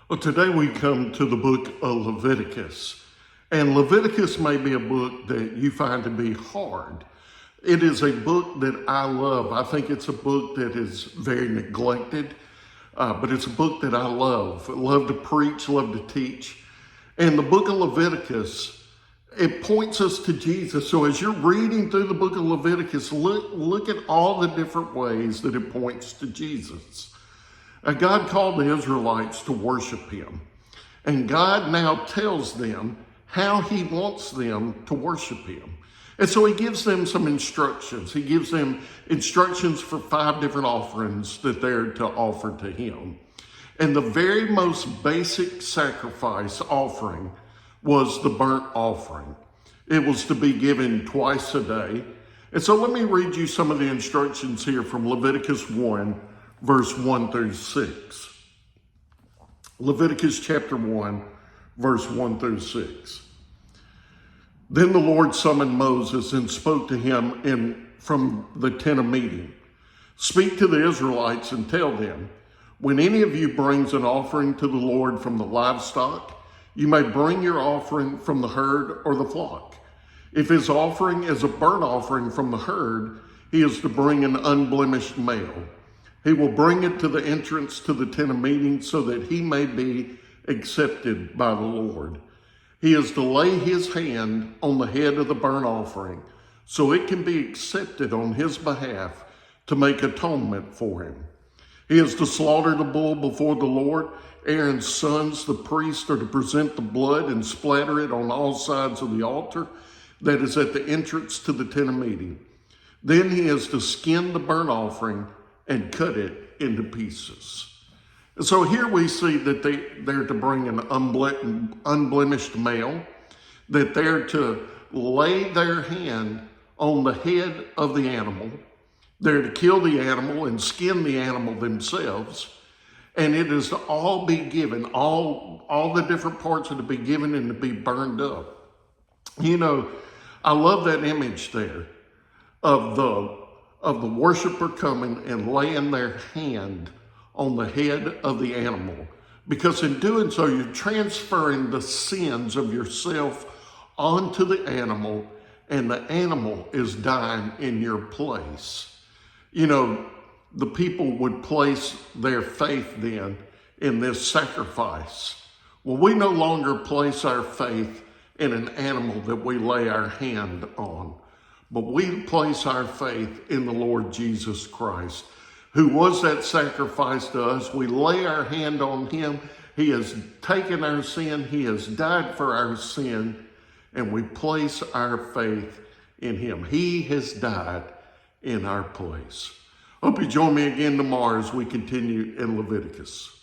Well, today we come to the book of Leviticus. And Leviticus may be a book that you find to be hard. It is a book that I love. I think it's a book that is very neglected, but it's a book that I love. I love to preach, love to teach. And the book of Leviticus, it points us to Jesus. So as you're reading through the book of Leviticus, look at all the different ways that it points to Jesus. God called the Israelites to worship him. And God now tells them how he wants them to worship him. And so he gives them some instructions. He gives them instructions for 5 different offerings that they're to offer to him. And the very most basic sacrifice offering was the burnt offering. It was to be given twice a day. And so let me read you some of the instructions here from Leviticus 1, verse 1 through 6. Leviticus chapter 1, verse 1 through 6. Then the Lord summoned Moses and spoke to him from the tent of meeting. Speak to the Israelites and tell them, when any of you brings an offering to the Lord from the livestock, you may bring your offering from the herd or the flock. If his offering is a burnt offering from the herd, he is to bring an unblemished male. He will bring it to the entrance to the tent of meeting so that he may be accepted by the Lord. He is to lay his hand on the head of the burnt offering so it can be accepted on his behalf to make atonement for him. He is to slaughter the bull before the Lord. Aaron's sons, the priests, are to present the blood and splatter it on all sides of the altar that is at the entrance to the tent of meeting. Then he is to skin the burnt offering and cut it into pieces. And so here we see that they're to bring an unblemished male, that they're to lay their hand on the head of the animal. They're to kill the animal and skin the animal themselves. And it is to all be given, all the different parts are to be given and to be burned up. You know, I love that image there of the worshiper coming and laying their hand on the head of the animal. Because in doing so, you're transferring the sins of yourself onto the animal, and the animal is dying in your place. You know, the people would place their faith then in this sacrifice. Well, we no longer place our faith in an animal that we lay our hand on, but we place our faith in the Lord Jesus Christ, who was that sacrifice to us. We lay our hand on him. He has taken our sin. He has died for our sin, and we place our faith in him. He has died in our place. Hope you join me again tomorrow as we continue in Leviticus.